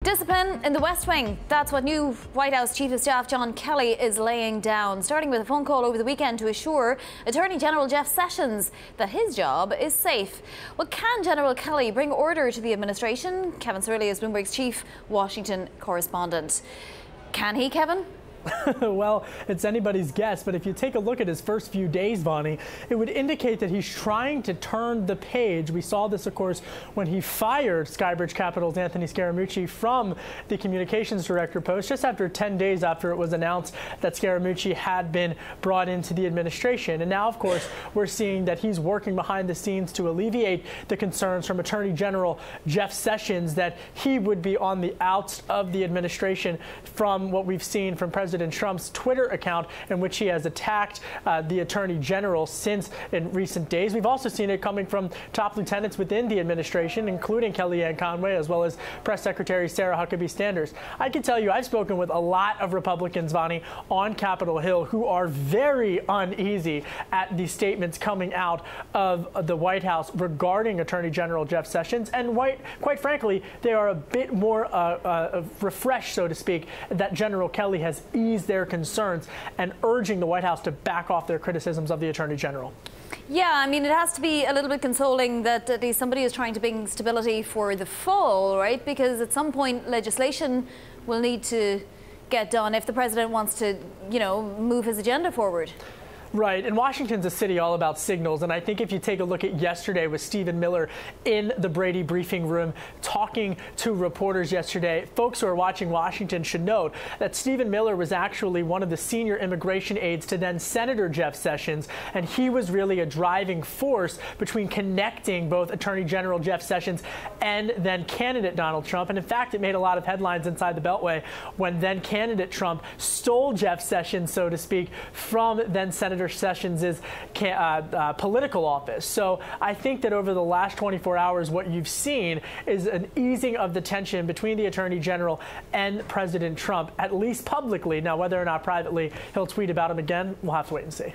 Discipline in the West Wing. That's what new White House Chief of Staff John Kelly is laying down, starting with a phone call over the weekend to assure Attorney General Jeff Sessions that his job is safe. Well, can General Kelly bring order to the administration? Kevin Cirilli is Bloomberg's chief Washington correspondent. Can he, Kevin? Well, it's anybody's guess, but if you take a look at his first few days, Bonnie, it would indicate that he's trying to turn the page. We saw this, of course, when he fired Skybridge Capital's Anthony Scaramucci from the communications director post just after 10 days after it was announced that Scaramucci had been brought into the administration. And now, of course, we're seeing that he's working behind the scenes to alleviate the concerns from Attorney General Jeff Sessions that he would be on the outs of the administration from what we've seen from President Trump's Twitter account, in which he has attacked the Attorney General since in recent days. We've also seen it coming from top lieutenants within the administration, including Kellyanne Conway, as well as Press Secretary Sarah Huckabee Sanders. I can tell you, I've spoken with a lot of Republicans, Bonnie, on Capitol Hill who are very uneasy at the statements coming out of the White House regarding Attorney General Jeff Sessions. And quite frankly, they are a bit more refreshed, so to speak, that General Kelly has eased their concerns and urging the White House to back off their criticisms of the Attorney General. Yeah, I mean, it has to be a little bit consoling that at least somebody is trying to bring stability for the fall, right? Because at some point legislation will need to get done if the president wants to, move his agenda forward. Right, and Washington's a city all about signals, and I think if you take a look at yesterday with Stephen Miller in the Brady briefing room talking to reporters yesterday, folks who are watching Washington should note that Stephen Miller was actually one of the senior immigration aides to then Senator Jeff Sessions, and he was really a driving force between connecting both Attorney General Jeff Sessions and then candidate Donald Trump. And in fact, it made a lot of headlines inside the Beltway when then candidate Trump stole Jeff Sessions, so to speak, from then Senator Sessions' political office. So I think that over the last 24 hours, what you've seen is an easing of the tension between the Attorney General and President Trump, at least publicly. Now, whether or not privately he'll tweet about him again, we'll have to wait and see.